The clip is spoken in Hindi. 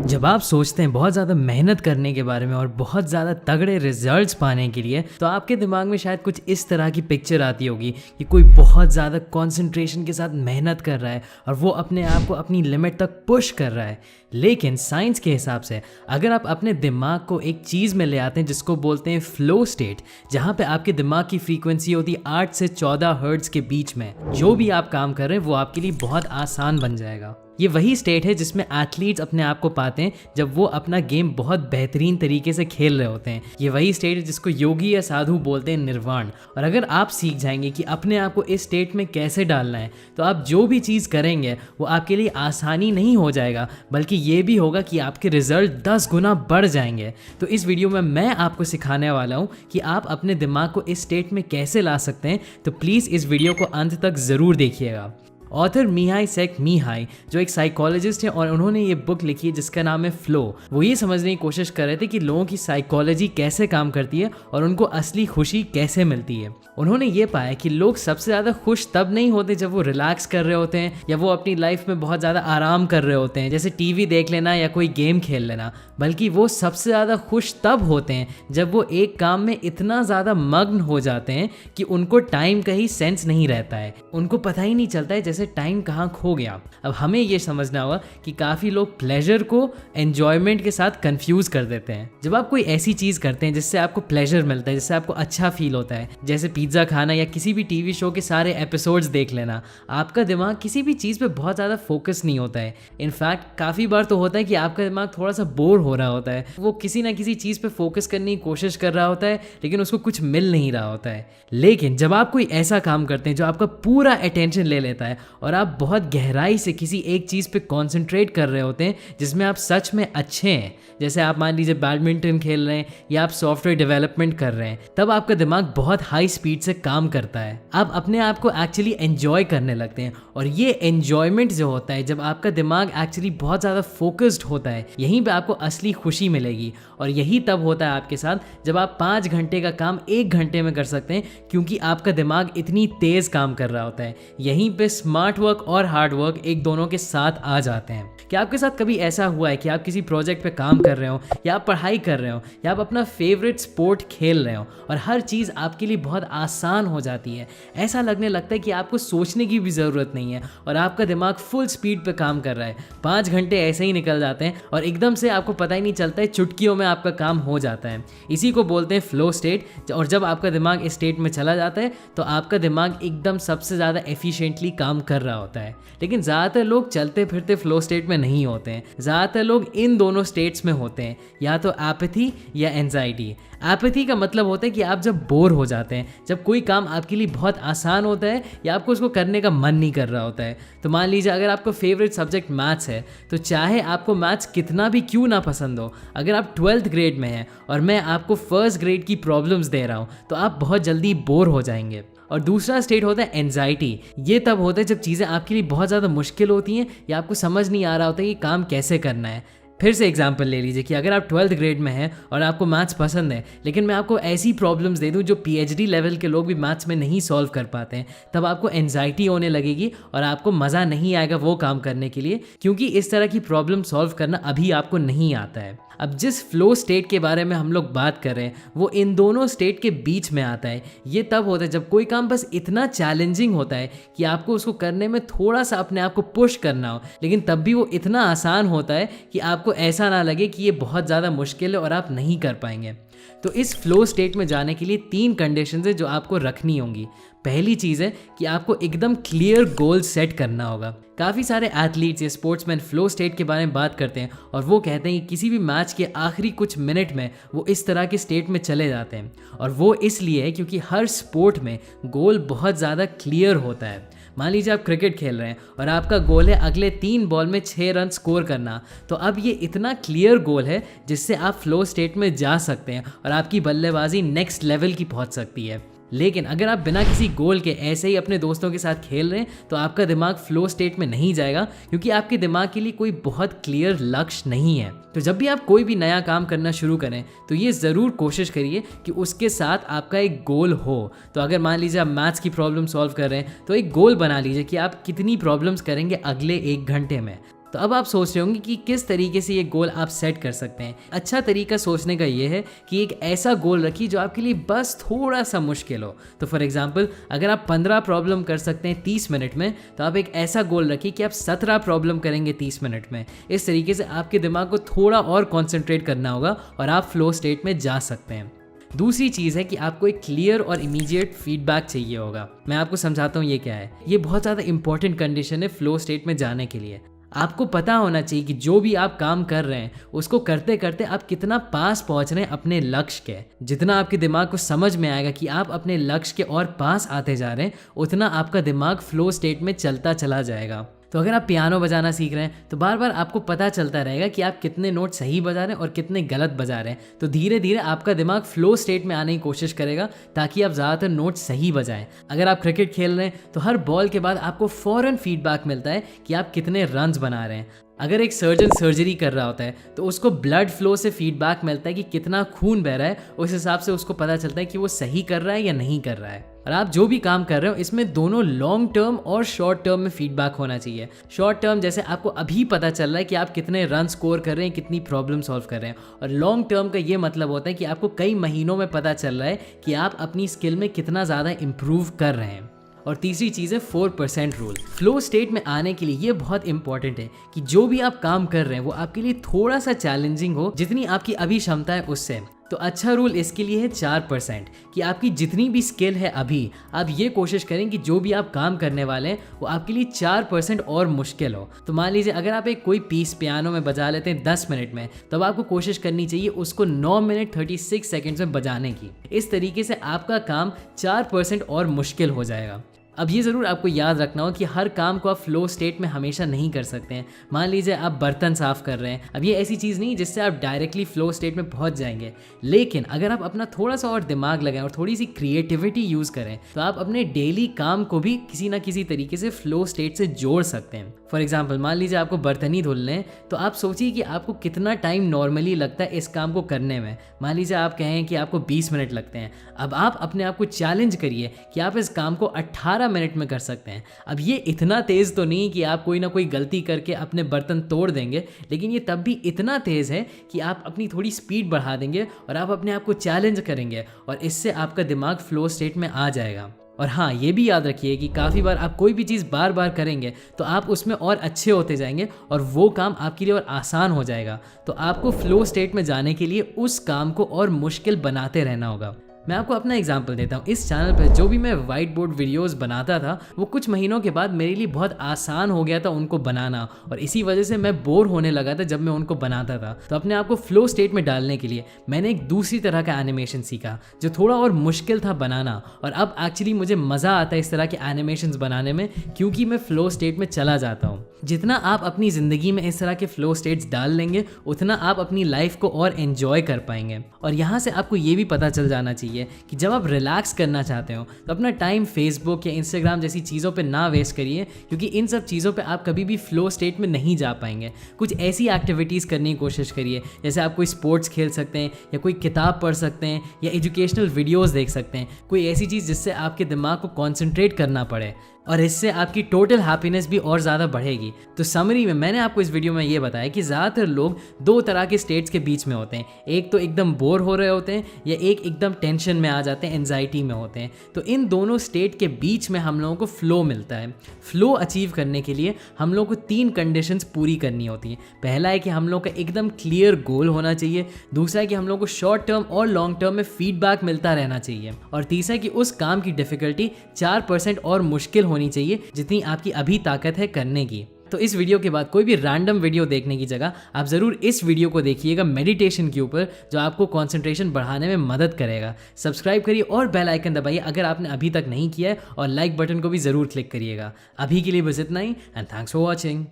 जब आप सोचते हैं बहुत ज़्यादा मेहनत करने के बारे में और बहुत ज़्यादा तगड़े रिजल्ट्स पाने के लिए, तो आपके दिमाग में शायद कुछ इस तरह की पिक्चर आती होगी कि कोई बहुत ज़्यादा कंसंट्रेशन के साथ मेहनत कर रहा है और वो अपने आप को अपनी लिमिट तक पुश कर रहा है। लेकिन साइंस के हिसाब से अगर आप अपने दिमाग को एक चीज़ में ले आते हैं जिसको बोलते हैं फ्लो स्टेट, जहाँ पे आपके दिमाग की फ्रीक्वेंसी होती है 8 से 14 हर्ट्ज के बीच में, जो भी आप काम कर रहे हैं वो आपके लिए बहुत आसान बन जाएगा। ये वही स्टेट है जिसमें एथलीट्स अपने आप को पाते हैं जब वो अपना गेम बहुत बेहतरीन तरीके से खेल रहे होते हैं। ये वही स्टेट है जिसको योगी या साधु बोलते हैं निर्वाण। और अगर आप सीख जाएंगे कि अपने आप को इस स्टेट में कैसे डालना है, तो आप जो भी चीज़ करेंगे वो आपके लिए आसानी नहीं हो जाएगा, बल्कि ये भी होगा कि आपके रिजल्ट 10 गुना बढ़ जाएंगे। तो इस वीडियो में मैं आपको सिखाने वाला हूँ कि आप अपने दिमाग को इस स्टेट में कैसे ला सकते हैं। तो प्लीज़ इस वीडियो को अंत तक ज़रूर देखिएगा। ऑथर मिहाई सेक-मिहाई जो एक साइकोलॉजिस्ट हैं और उन्होंने ये बुक लिखी है जिसका नाम है फ्लो। वो ये समझने की कोशिश कर रहे थे कि लोगों की साइकोलॉजी कैसे काम करती है और उनको असली खुशी कैसे मिलती है। उन्होंने ये पाया कि लोग सबसे ज़्यादा खुश तब नहीं होते जब वो रिलैक्स कर रहे होते हैं या वो अपनी लाइफ में बहुत ज़्यादा आराम कर रहे होते हैं, जैसे टीवी देख लेना या कोई गेम खेल लेना, बल्कि वो सबसे ज़्यादा खुश तब होते हैं जब वो एक काम में इतना ज़्यादा मग्न हो जाते हैं कि उनको टाइम का ही सेंस नहीं रहता है। उनको पता ही नहीं चलता है जैसे टाइम कहाँ खो गया। अब हमें ये समझना होगा कि काफ़ी लोग प्लेजर को एन्जॉयमेंट के साथ कंफ्यूज कर देते हैं। जब आप कोई ऐसी चीज़ करते हैं जिससे आपको प्लेजर मिलता है, जिससे आपको अच्छा फील होता है, जैसे पिज़्ज़ा खाना या किसी भी टीवी शो के सारे एपिसोड्स देख लेना, आपका दिमाग किसी भी चीज़ पे बहुत ज़्यादा फोकस नहीं होता है। इनफैक्ट काफ़ी बार तो होता है कि आपका दिमाग थोड़ा सा बोर हो रहा होता है, वो किसी ना किसी चीज़ पे फोकस करने की कोशिश कर रहा होता है लेकिन उसको कुछ मिल नहीं रहा होता है। लेकिन जब आप कोई ऐसा काम करते हैं जो आपका पूरा अटेंशन ले लेता है और आप बहुत गहराई से किसी एक चीज़ पे कंसंट्रेट कर रहे होते हैं जिसमें आप सच में अच्छे हैं, जैसे आप मान लीजिए बैडमिंटन खेल रहे हैं या आप सॉफ्टवेयर डेवलपमेंट कर रहे हैं, तब आपका दिमाग बहुत हाई स्पीड से काम करता है। आप अपने आप को एक्चुअली एंजॉय करने लगते हैं और ये एंजॉयमेंट जो होता है, जब आपका दिमाग एक्चुअली बहुत ज़्यादा फोकस्ड होता है, यहीं पे आपको असली खुशी मिलेगी। और यही तब होता है आपके साथ जब आप 5 घंटे का काम 1 घंटे में कर सकते हैं, क्योंकि आपका दिमाग इतनी तेज़ काम कर रहा होता है। यहीं पे स्मार्ट वर्क और हार्ड वर्क एक दोनों के साथ आ जाते हैं। क्या आपके साथ कभी ऐसा हुआ है कि आप किसी प्रोजेक्ट पे काम कर रहे हो या आप पढ़ाई कर रहे हो या आप अपना फेवरेट स्पोर्ट खेल रहे हो और हर चीज़ आपके लिए बहुत आसान हो जाती है, ऐसा लगने लगता है कि आपको सोचने की भी ज़रूरत नहीं है और आपका दिमाग फुल स्पीड पे काम कर रहा है। 5 घंटे ऐसे ही निकल जाते हैं और एकदम से आपको पता ही नहीं चलता है, चुटकियों में आपका काम हो जाता है। इसी को बोलते हैं फ्लो स्टेट। और जब आपका दिमाग इस स्टेट में चला जाता है तो आपका दिमाग एकदम सबसे ज़्यादा एफिशिएंटली काम कर रहा होता है। लेकिन ज़्यादातर लोग चलते फिरते फ्लो स्टेट में नहीं होते हैं। ज़्यादातर लोग इन दोनों स्टेट्स में होते हैं, या तो एपैथी या एंजाइटी। एपैथी का मतलब होता है कि आप जब बोर हो जाते हैं, जब कोई काम आपके लिए बहुत आसान होता है या आपको उसको करने का मन नहीं कर रहा होता है। तो मान लीजिए अगर आपका फेवरेट सब्जेक्ट मैथ्स है, तो चाहे आपको मैथ्स कितना भी क्यों ना पसंद हो, अगर आप 12th ग्रेड में हैं और मैं आपको 1st ग्रेड की प्रॉब्लम्स दे रहा हूँ, तो आप बहुत जल्दी बोर हो जाएंगे। और दूसरा स्टेट होता है एंजाइटी। ये तब होता है जब चीज़ें आपके लिए बहुत ज़्यादा मुश्किल होती हैं या आपको समझ नहीं आ रहा होता कि काम कैसे करना है। फिर से एग्जाम्पल ले लीजिए कि अगर आप 12th ग्रेड में हैं और आपको मैथ्स पसंद है, लेकिन मैं आपको ऐसी प्रॉब्लम्स दे दूं जो PhD लेवल के लोग भी मैथ्स में नहीं सॉल्व कर पाते हैं, तब आपको एंजाइटी होने लगेगी और आपको मज़ा नहीं आएगा वो काम करने के लिए, क्योंकि इस तरह की प्रॉब्लम सॉल्व करना अभी आपको नहीं आता है। अब जिस फ्लो स्टेट के बारे में हम लोग बात कर रहे हैं वो इन दोनों स्टेट के बीच में आता है। ये तब होता है जब कोई काम बस इतना चैलेंजिंग होता है कि आपको उसको करने में थोड़ा सा अपने आप को पुश करना हो, लेकिन तब भी वो इतना आसान होता है कि आपको ऐसा ना लगे कि ये बहुत ज़्यादा मुश्किल है और आप नहीं कर पाएंगे। तो इस फ्लो स्टेट में जाने के लिए 3 कंडीशंस है जो आपको रखनी होंगी। पहली चीज़ है कि आपको एकदम क्लियर गोल सेट करना होगा। काफ़ी सारे एथलीट्स या स्पोर्ट्समैन फ्लो स्टेट के बारे में बात करते हैं और वो कहते हैं कि किसी भी मैच के आखिरी कुछ मिनट में वो इस तरह के स्टेट में चले जाते हैं, और वो इसलिए है क्योंकि हर स्पोर्ट में गोल बहुत ज़्यादा क्लियर होता है। मान लीजिए आप क्रिकेट खेल रहे हैं और आपका गोल है अगले 3 बॉल में 6 रन स्कोर करना, तो अब ये इतना क्लियर गोल है जिससे आप फ्लो स्टेट में जा सकते हैं और आपकी बल्लेबाजी नेक्स्ट लेवल की पहुंच सकती है। लेकिन अगर आप बिना किसी गोल के ऐसे ही अपने दोस्तों के साथ खेल रहे हैं तो आपका दिमाग फ्लो स्टेट में नहीं जाएगा, क्योंकि आपके दिमाग के लिए कोई बहुत क्लियर लक्ष्य नहीं है। तो जब भी आप कोई भी नया काम करना शुरू करें तो ये ज़रूर कोशिश करिए कि उसके साथ आपका एक गोल हो। तो अगर मान लीजिए आप मैथ्स की प्रॉब्लम सॉल्व कर रहे हैं तो एक गोल बना लीजिए कि आप कितनी प्रॉब्लम्स करेंगे अगले 1 घंटे में। तो अब आप सोच रहे होंगे कि किस तरीके से ये गोल आप सेट कर सकते हैं। अच्छा तरीका सोचने का ये है कि एक ऐसा गोल रखिए जो आपके लिए बस थोड़ा सा मुश्किल हो। तो फॉर एग्जांपल अगर आप 15 प्रॉब्लम कर सकते हैं 30 मिनट में, तो आप एक ऐसा गोल रखिए कि आप 17 प्रॉब्लम करेंगे 30 मिनट में। इस तरीके से आपके दिमाग को थोड़ा और कॉन्सेंट्रेट करना होगा और आप फ्लो स्टेट में जा सकते हैं। दूसरी चीज़ है कि आपको एक क्लियर और इमीडिएट फीडबैक चाहिए होगा। मैं आपको समझाता हूँ ये क्या है। ये बहुत ज़्यादा इंपॉर्टेंट कंडीशन है फ्लो स्टेट में जाने के लिए। आपको पता होना चाहिए कि जो भी आप काम कर रहे हैं उसको करते करते आप कितना पास पहुंच रहे हैं अपने लक्ष्य के। जितना आपके दिमाग को समझ में आएगा कि आप अपने लक्ष्य के और पास आते जा रहे हैं, उतना आपका दिमाग फ्लो स्टेट में चलता चला जाएगा। तो अगर आप पियानो बजाना सीख रहे हैं तो बार बार आपको पता चलता रहेगा कि आप कितने नोट सही बजा रहे हैं और कितने गलत बजा रहे हैं। तो धीरे धीरे आपका दिमाग फ्लो स्टेट में आने की कोशिश करेगा ताकि आप ज़्यादातर नोट सही बजाएं। अगर आप क्रिकेट खेल रहे हैं तो हर बॉल के बाद आपको फ़ौरन फीडबैक मिलता है कि आप कितने रन्स बना रहे हैं। अगर एक सर्जन सर्जरी कर रहा होता है तो उसको ब्लड फ्लो से फीडबैक मिलता है कि कितना खून बह रहा है। उस हिसाब से उसको पता चलता है कि वो सही कर रहा है या नहीं कर रहा है। और आप जो भी काम कर रहे हो इसमें दोनों लॉन्ग टर्म और शॉर्ट टर्म में फीडबैक होना चाहिए। शॉर्ट टर्म जैसे आपको अभी पता चल रहा है कि आप कितने रन स्कोर कर रहे हैं, कितनी प्रॉब्लम सॉल्व कर रहे हैं। और लॉन्ग टर्म का ये मतलब होता है कि आपको कई महीनों में पता चल रहा है कि आप अपनी स्किल में कितना ज़्यादा इम्प्रूव कर रहे हैं। और तीसरी चीज़ है 4% रूल। फ्लो स्टेट में आने के लिए ये बहुत इंपॉर्टेंट है कि जो भी आप काम कर रहे हैं वो आपके लिए थोड़ा सा चैलेंजिंग हो, जितनी आपकी अभी क्षमता है उससे। तो अच्छा रूल इसके लिए है 4%, कि आपकी जितनी भी स्किल है अभी आप ये कोशिश करें कि जो भी आप काम करने वाले हैं वो आपके लिए 4% और मुश्किल हो। तो मान लीजिए अगर आप एक कोई पीस पियानो में बजा लेते हैं 10 मिनट में, तब आपको कोशिश करनी चाहिए उसको 9 मिनट 36 सेकेंड्स में बजाने की। इस तरीके से आपका काम 4% और मुश्किल हो जाएगा। अब ये ज़रूर आपको याद रखना हो कि हर काम को आप फ्लो स्टेट में हमेशा नहीं कर सकते हैं। मान लीजिए आप बर्तन साफ़ कर रहे हैं, अब ये ऐसी चीज़ नहीं जिससे आप डायरेक्टली फ्लो स्टेट में पहुंच जाएंगे। लेकिन अगर आप अपना थोड़ा सा और दिमाग लगाएं और थोड़ी सी क्रिएटिविटी यूज़ करें तो आप अपने डेली काम को भी किसी ना किसी तरीके से फ्लो स्टेट से जोड़ सकते हैं। फॉर एग्जाम्पल मान लीजिए आपको बर्तन ही धुलने हैं, तो आप सोचिए कि आपको कितना टाइम नॉर्मली लगता है इस काम को करने में। मान लीजिए आप कहें कि आपको 20 मिनट लगते हैं। अब आप अपने आप को चैलेंज करिए कि आप इस काम को 18 मिनट में कर सकते हैं। अब ये इतना तेज़ तो नहीं कि आप कोई ना कोई गलती करके अपने बर्तन तोड़ देंगे, लेकिन ये तब भी इतना तेज़ है कि आप अपनी थोड़ी स्पीड बढ़ा देंगे और आप अपने आप को चैलेंज करेंगे और इससे आपका दिमाग फ्लो स्टेट में आ जाएगा। और हाँ, ये भी याद रखिए कि काफ़ी बार आप कोई भी चीज़ बार बार करेंगे तो आप उसमें और अच्छे होते जाएंगे और वो काम आपके लिए और आसान हो जाएगा। तो आपको फ्लो स्टेट में जाने के लिए उस काम को और मुश्किल बनाते रहना होगा। मैं आपको अपना एग्जांपल देता हूँ। इस चैनल पर जो भी मैं वाइट बोर्ड वीडियोस बनाता था वो कुछ महीनों के बाद मेरे लिए बहुत आसान हो गया था उनको बनाना, और इसी वजह से मैं बोर होने लगा था जब मैं उनको बनाता था। तो अपने आप को फ्लो स्टेट में डालने के लिए मैंने एक दूसरी तरह का एनिमेशन सीखा जो थोड़ा और मुश्किल था बनाना, और अब एक्चुअली मुझे मज़ा आता है इस तरह के एनिमेशंस बनाने में क्योंकि मैं फ्लो स्टेट में चला जाता हूँ। जितना आप अपनी ज़िंदगी में इस तरह के फ्लो स्टेट्स डाल लेंगे उतना आप अपनी लाइफ को और एंजॉय कर पाएंगे। और यहाँ से आपको ये भी पता चल जाना चाहिए कि जब आप रिलैक्स करना चाहते हो तो अपना टाइम फेसबुक या इंस्टाग्राम जैसी चीज़ों पे ना वेस्ट करिए, क्योंकि इन सब चीज़ों पे आप कभी भी फ्लो स्टेट में नहीं जा पाएंगे। कुछ ऐसी एक्टिविटीज़ करने की कोशिश करिए, जैसे आप कोई स्पोर्ट्स खेल सकते हैं या कोई किताब पढ़ सकते हैं या एजुकेशनल वीडियोज़ देख सकते हैं। कोई ऐसी चीज़ जिससे आपके दिमाग को कॉन्सेंट्रेट करना पड़े, और इससे आपकी टोटल हैप्पीनेस भी और ज़्यादा बढ़ेगी। तो समरी में मैंने आपको इस वीडियो में ये बताया कि ज़्यादातर लोग दो तरह के स्टेट्स के बीच में होते हैं। एक तो एकदम बोर हो रहे होते हैं या एक एकदम टेंशन में आ जाते हैं, एंजाइटी में होते हैं। तो इन दोनों स्टेट के बीच में हम लोगों को फ्लो मिलता है। फ्लो अचीव करने के लिए हम लोगों को 3 कंडीशंस पूरी करनी होती हैं। पहला है कि हम लोग का एकदम क्लियर गोल होना चाहिए, दूसरा है कि हम लोग को शॉर्ट टर्म और लॉन्ग टर्म में फीडबैक मिलता रहना चाहिए, और तीसरा है कि उस काम की डिफिकल्टी 4% और मुश्किल होनी चाहिए जितनी आपकी अभी ताकत है करने की। तो इस वीडियो के बाद कोई भी रैंडम वीडियो देखने की जगह आप ज़रूर इस वीडियो को देखिएगा मेडिटेशन के ऊपर, जो आपको कंसंट्रेशन बढ़ाने में मदद करेगा। सब्सक्राइब करिए और बेल आइकन दबाइए अगर आपने अभी तक नहीं किया है, और लाइक बटन को भी ज़रूर क्लिक करिएगा। अभी के लिए बस इतना ही, एंड थैंक्स फॉर वॉचिंग।